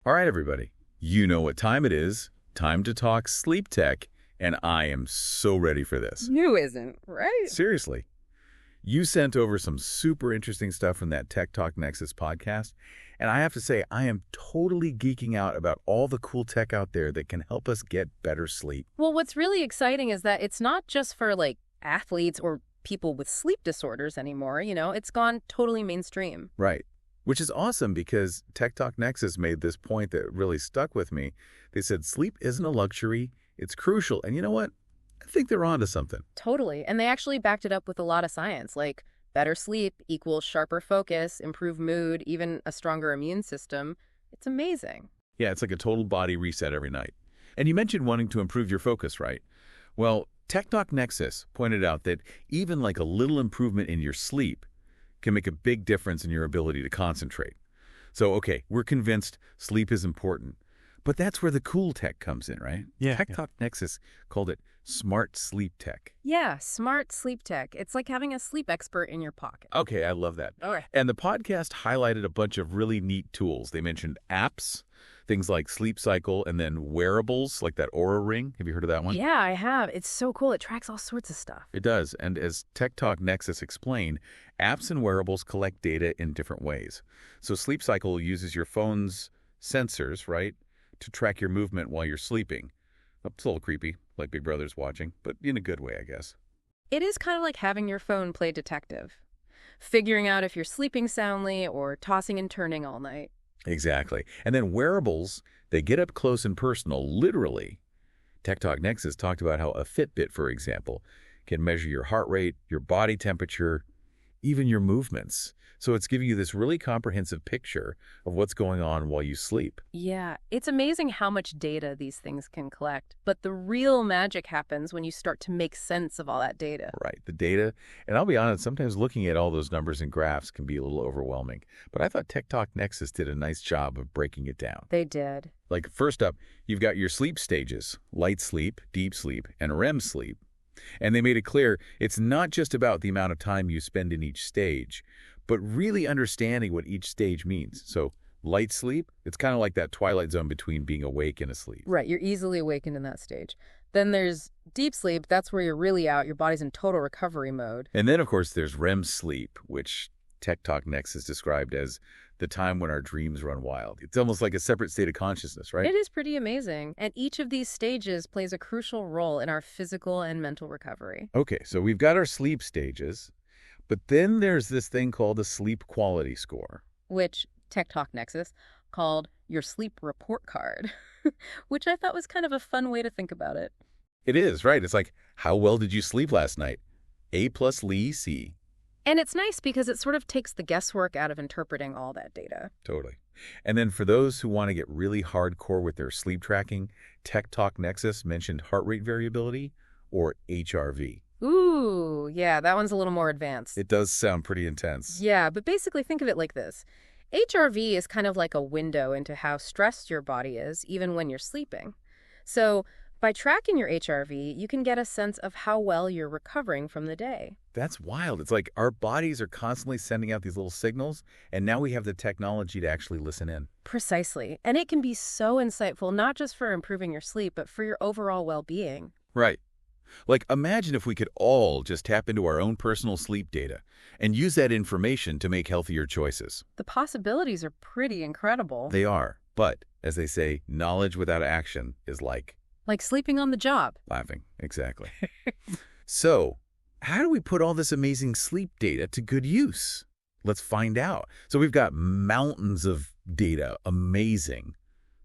All right, everybody. You know what time it is. Time to talk sleep tech, and I am so ready for this. Who isn't, right? Seriously. You sent over some super interesting stuff from that Tech Talk Nexus podcast, and I have to say, I am totally geeking out about all the cool tech out there that can help us get better sleep. Well, what's really exciting is that it's not just for athletes or people with sleep disorders anymore, it's gone totally mainstream. Right. Which is awesome because Tech Talk Nexus made this point that really stuck with me. They said sleep isn't a luxury, it's crucial. And you know what? I think they're onto something. Totally. And they actually backed it up with a lot of science, like better sleep equals sharper focus, improved mood, even a stronger immune system. It's amazing. Yeah, it's like a total body reset every night. And you mentioned wanting to improve your focus, right? Well, Tech Talk Nexus pointed out that even like a little improvement in your sleep can make a big difference in your ability to concentrate. So, okay, we're convinced sleep is important, but that's where the cool tech comes in, right? Yeah. Tech Talk Nexus called it smart sleep tech. Yeah, smart sleep tech. It's like having a sleep expert in your pocket. Okay, I love that. All right. And the podcast highlighted a bunch of really neat tools. They mentioned apps, things like Sleep Cycle, and then wearables like that Aura Ring. Have you heard of that one? Yeah, I have. It's so cool. It tracks all sorts of stuff. It does. And as Tech Talk Nexus explained, apps and wearables collect data in different ways. So Sleep Cycle uses your phone's sensors, right, to track your movement while you're sleeping. It's a little creepy, like Big Brother's watching, but in a good way, I guess. It is kind of like having your phone play detective, figuring out if you're sleeping soundly or tossing and turning all night. Exactly. And then wearables, they get up close and personal, literally. Tech Talk Nexus talked about how a Fitbit, for example, can measure your heart rate, your body temperature, even your movements. So it's giving you this really comprehensive picture of what's going on while you sleep. Yeah, it's amazing how much data these things can collect. But the real magic happens when you start to make sense of all that data. Right, the data. And I'll be honest, sometimes looking at all those numbers and graphs can be a little overwhelming. But I thought Tech Talk Nexus did a nice job of breaking it down. They did. Like first up, you've got your sleep stages, light sleep, deep sleep, and REM sleep. And they made it clear it's not just about the amount of time you spend in each stage, but really understanding what each stage means. So light sleep, it's kind of like that twilight zone between being awake and asleep. Right, you're easily awakened in that stage. Then there's deep sleep. That's where you're really out. Your body's in total recovery mode. And then, of course, there's REM sleep, which Tech Talk Nexus described as the time when our dreams run wild. It's almost like a separate state of consciousness, right? It is pretty amazing. And each of these stages plays a crucial role in our physical and mental recovery. Okay, so we've got our sleep stages, but then there's this thing called a sleep quality score. Which Tech Talk Nexus called your sleep report card, which I thought was kind of a fun way to think about it. It is, right? It's like, how well did you sleep last night? A plus Lee, C. And it's nice because it sort of takes the guesswork out of interpreting all that data. Totally. And then for those who want to get really hardcore with their sleep tracking, Tech Talk Nexus mentioned heart rate variability, or HRV. Ooh, yeah, that one's a little more advanced. It does sound pretty intense. Yeah, but basically think of it like this. HRV is kind of like a window into how stressed your body is, even when you're sleeping. So by tracking your HRV, you can get a sense of how well you're recovering from the day. That's wild. It's like our bodies are constantly sending out these little signals, and now we have the technology to actually listen in. Precisely. And it can be so insightful, not just for improving your sleep, but for your overall well-being. Right. Like, imagine if we could all just tap into our own personal sleep data and use that information to make healthier choices. The possibilities are pretty incredible. They are. But, as they say, knowledge without action is like sleeping on the job. laughing. Exactly. So, how do we put all this amazing sleep data to good use? Let's find out. So we've got mountains of data. Amazing.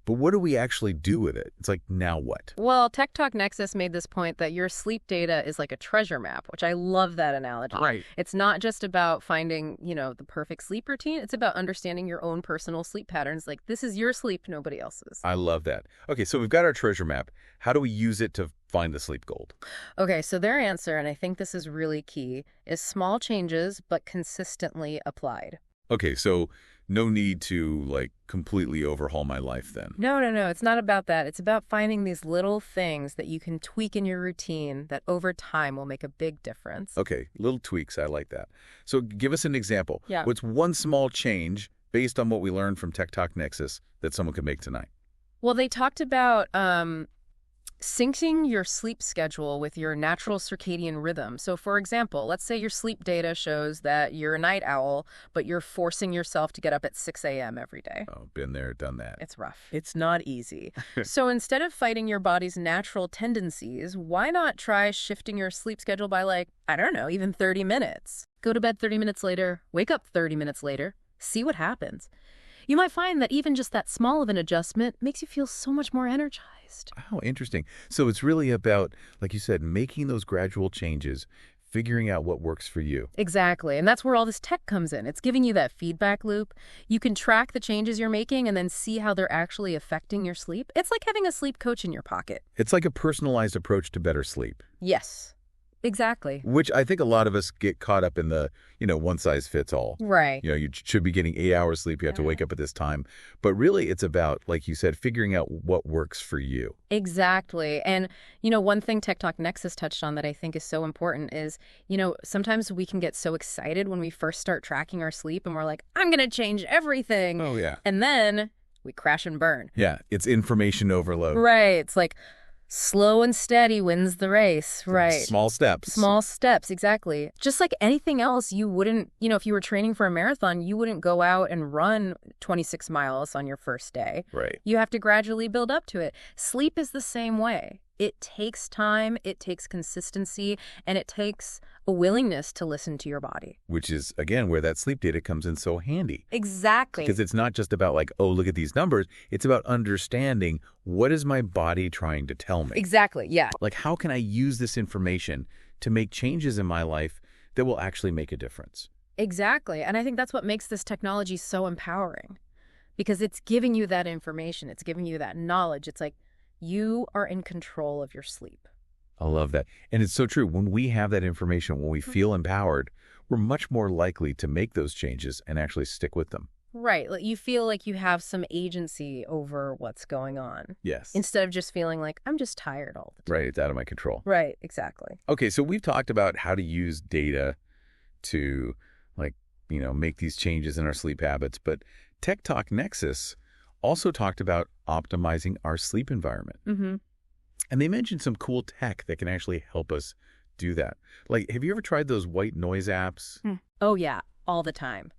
But what do we actually do with it? It's like, now what? Well, Tech Talk Nexus made this point that your sleep data is like a treasure map, which I love that analogy. Right. It's not just about finding, the perfect sleep routine. It's about understanding your own personal sleep patterns. Like, this is your sleep, nobody else's. I love that. Okay, so we've got our treasure map. How do we use it to find the sleep gold? Okay, so their answer, and I think this is really key, is small changes but consistently applied. Okay, so no need to, completely overhaul my life then. No. It's not about that. It's about finding these little things that you can tweak in your routine that over time will make a big difference. Okay, little tweaks. I like that. So give us an example. Yeah. What's one small change based on what we learned from Tech Talk Nexus, that someone could make tonight? Well, they talked about syncing your sleep schedule with your natural circadian rhythm. So, for example, let's say your sleep data shows that you're a night owl, but you're forcing yourself to get up at 6 a.m. every day. Oh, been there, done that. It's rough. It's not easy. So instead of fighting your body's natural tendencies, why not try shifting your sleep schedule by, like, I don't know, even 30 minutes? Go to bed 30 minutes later, wake up 30 minutes later, see what happens. You might find that even just that small of an adjustment makes you feel so much more energized. Oh, interesting. So it's really about, like you said, making those gradual changes, figuring out what works for you. Exactly. And that's where all this tech comes in. It's giving you that feedback loop. You can track the changes you're making and then see how they're actually affecting your sleep. It's like having a sleep coach in your pocket. It's like a personalized approach to better sleep. Yes, exactly. Which I think a lot of us get caught up in the, one size fits all. Right. You should be getting 8 hours sleep. You have to wake up at this time. But really, it's about, like you said, figuring out what works for you. Exactly. And, one thing Tech Talk Nexus touched on that I think is so important is, sometimes we can get so excited when we first start tracking our sleep and we're like, I'm going to change everything. Oh, yeah. And then we crash and burn. Yeah, it's information overload. Right. It's like slow and steady wins the race. Right. Small steps. Small steps, exactly. Just like anything else, you wouldn't, if you were training for a marathon, you wouldn't go out and run 26 miles on your first day. Right. You have to gradually build up to it. Sleep is the same way. It takes time, it takes consistency, and it takes a willingness to listen to your body. Which is, again, where that sleep data comes in so handy. Exactly. Because it's not just about like, oh, look at these numbers. It's about understanding, what is my body trying to tell me? Exactly, yeah. Like, how can I use this information to make changes in my life that will actually make a difference? Exactly. And I think that's what makes this technology so empowering. Because it's giving you that information. It's giving you that knowledge. It's like, you are in control of your sleep. I love that. And it's so true. When we have that information, when we feel empowered, we're much more likely to make those changes and actually stick with them. Right. Like you feel like you have some agency over what's going on. Yes. Instead of just feeling like, I'm just tired all the time. Right. It's out of my control. Right. Exactly. Okay. So we've talked about how to use data to, make these changes in our sleep habits. But Tech Talk Nexus also talked about optimizing our sleep environment. Mm-hmm. And they mentioned some cool tech that can actually help us do that. Like, have you ever tried those white noise apps? Oh, yeah. All the time.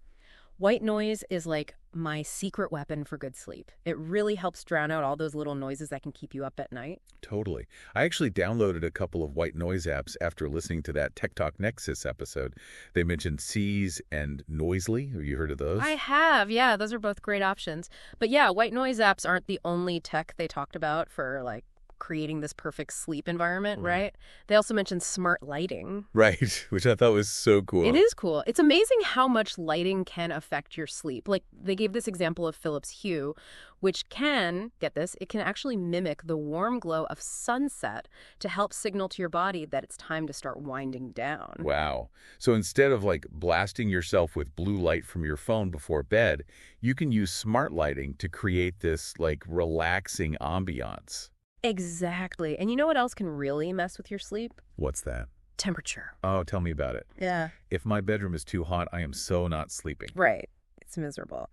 White noise is like my secret weapon for good sleep. It really helps drown out all those little noises that can keep you up at night. Totally. I actually downloaded a couple of white noise apps after listening to that Tech Talk Nexus episode. They mentioned Seez and Noisely. Have you heard of those? I have. Yeah, those are both great options. But yeah, white noise apps aren't the only tech they talked about for creating this perfect sleep environment, right? They also mentioned smart lighting. Right, which I thought was so cool. It is cool. It's amazing how much lighting can affect your sleep. Like, they gave this example of Philips Hue, which can, get this, it can actually mimic the warm glow of sunset to help signal to your body that it's time to start winding down. Wow. So instead of blasting yourself with blue light from your phone before bed, you can use smart lighting to create this relaxing ambiance. Exactly. And you know what else can really mess with your sleep? What's that? Temperature. Oh, tell me about it. Yeah. If my bedroom is too hot, I am so not sleeping. Right. It's miserable.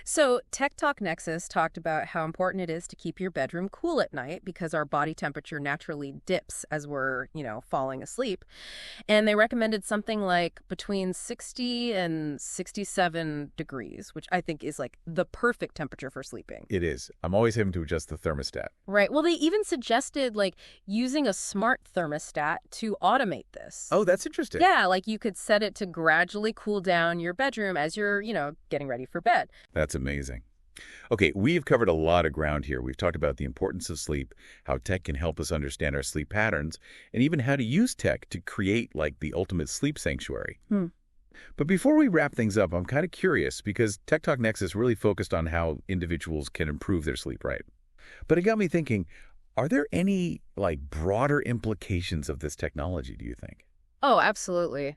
So Tech Talk Nexus talked about how important it is to keep your bedroom cool at night because our body temperature naturally dips as we're, falling asleep. And they recommended something like between 60 and 67 degrees, which I think is the perfect temperature for sleeping. It is. I'm always having to adjust the thermostat. Right. Well, they even suggested using a smart thermostat to automate this. Oh, that's interesting. Yeah, you could set it to gradually cool down your bedroom as you're, getting ready for bed. That's amazing. Okay, we've covered a lot of ground here. We've talked about the importance of sleep, how tech can help us understand our sleep patterns, and even how to use tech to create the ultimate sleep sanctuary. But before we wrap things up, I'm kind of curious because Tech Talk Nexus really focused on how individuals can improve their sleep, right? But it got me thinking, are there any broader implications of this technology, do you think? Oh, absolutely.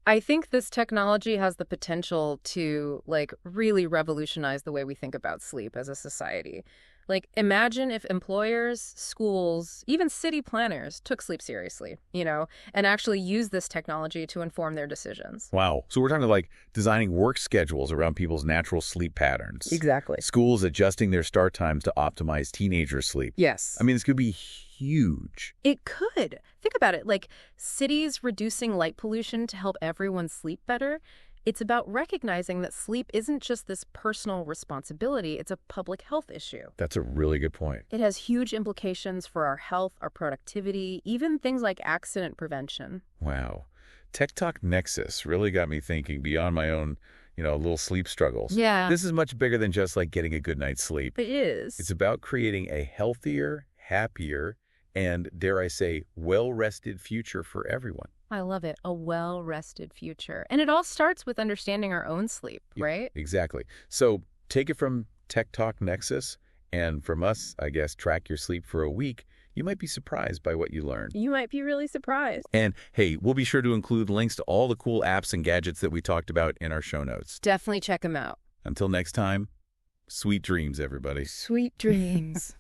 I think this technology has the potential to really revolutionize the way we think about sleep as a society. Like, imagine if employers, schools, even city planners took sleep seriously, and actually used this technology to inform their decisions. Wow. So we're talking like designing work schedules around people's natural sleep patterns. Exactly. Schools adjusting their start times to optimize teenager sleep. Yes. I mean, this could be huge. It could. Think about it. Like, cities reducing light pollution to help everyone sleep better. It's about recognizing that sleep isn't just this personal responsibility, it's a public health issue. That's a really good point. It has huge implications for our health, our productivity, even things like accident prevention. Wow. Tech Talk Nexus really got me thinking beyond my own, little sleep struggles. Yeah. This is much bigger than just like getting a good night's sleep. It is. It's about creating a healthier, happier, and, dare I say, well-rested future for everyone. I love it. A well-rested future. And it all starts with understanding our own sleep, right? Exactly. So take it from Tech Talk Nexus, and from us, I guess, track your sleep for a week. You might be surprised by what you learn. You might be really surprised. And hey, we'll be sure to include links to all the cool apps and gadgets that we talked about in our show notes. Definitely check them out. Until next time, sweet dreams, everybody. Sweet dreams.